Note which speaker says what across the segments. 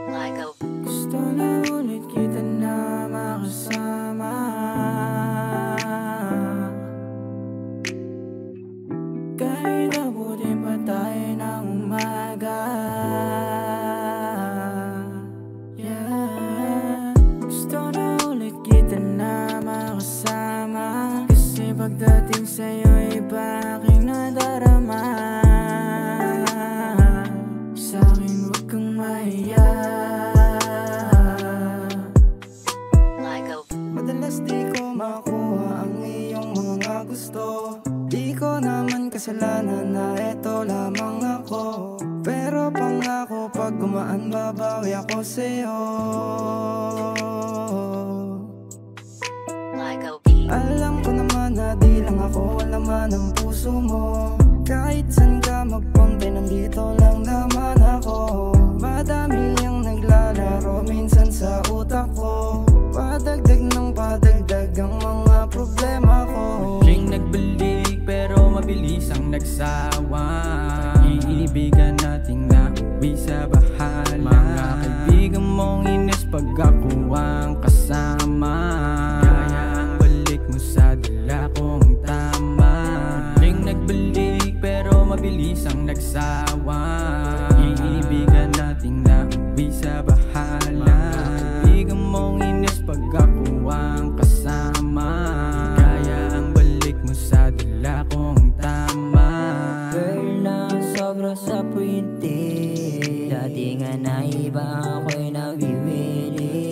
Speaker 1: Gusto na ulit kita na makasama. Kahit abutin pa tayo ng umaga. Yeah. Gusto na ulit kita na makasama. Kasi pagdating sa'yo iba aking nadarama. Sa'kin huwag kang mahiya. Madalas di ko makuha ang iyong mga gusto. Di ko naman kasalanan na eto lamang ako. Pero pangako pag gumaan babawi ako sa'yo. Alam ko naman na di lang ako ang laman ng puso mo. Kahit saan ka magpunta nandito lang naman ako. Madami ang naglalaro minsan sa utak ko. Padagdag ng padagdag ang mga problema ko.
Speaker 2: Muling nagbalik pero mabilis ang nagsawa. Iibigan nating nauwi sa bahala. Mga kaibigan mong inis pag ako ang kasama. Kaya ang balik mo sa dala kong tama. Muling nagbalik pero mabilis ang nagsawa. Iibigan nating nauwi sa bahala. Kaibigan mong inis pag ako ang kasama. Kaya ang balik mo sa dala kong tama.
Speaker 1: Girl na sobra sa puwinte. Dati nga na iba ako'y nawiwili.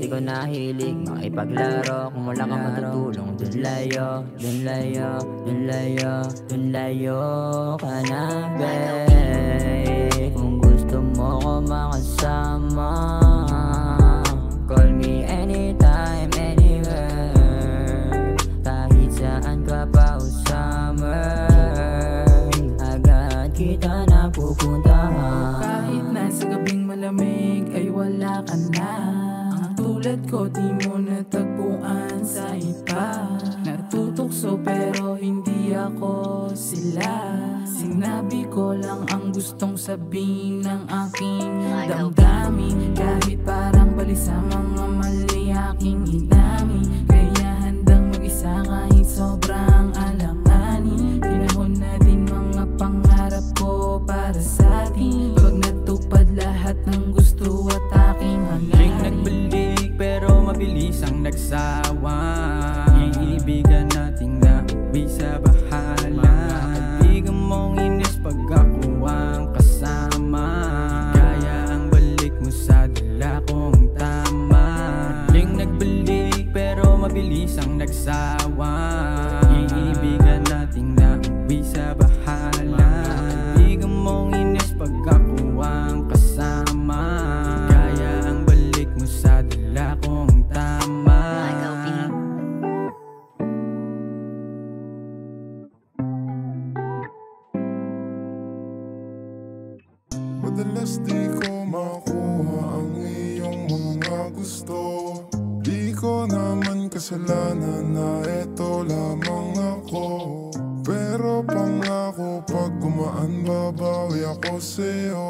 Speaker 1: Di ko nahilig makipaglaro. Kung wala kang matutulong dun layo, dun layo, dun layo, dun layo ka na babe. Kung gusto mo ko makasama, call me anytime, anywhere. Kahit saan ka pa o summer, agad kita na pupuntahan. Kahit nasa gabing malamig ay wala ka na. Ang tulad ko di mo natagpuan sa iba. Natutokso pero hindi ako sila. Sinabi ko lang ang gustong sabihin ng aking damdamin. Kahit parang balisa mga mali aking inami. Kaya handang mag-isa kahit sobrang alanganin. Pinahon na din mga pangarap ko para sa atin. Pag natupad lahat ng gusto at aking
Speaker 2: Muling
Speaker 1: hangarin.
Speaker 2: nagbalik pero mabilis ang nagsawa. Iibigan nating nauwi sa bahala. Kaibigan mong inis pag ako ang kasama. Kaya ang balik mo sa dala kong tama. Muling nagbalik pero mabilis ang nagsawa. Iibigan nating nauwi sa bahala. Kaibigan mong inis pag ako ang kasama. Kaya ang balik mo sa dala kong tama.
Speaker 3: Madalas di ko makuha ang iyong mga gusto. Di ko naman kasalanan na eto lamang ako. Pero pangako pag gumaan babawi ako sa'yo.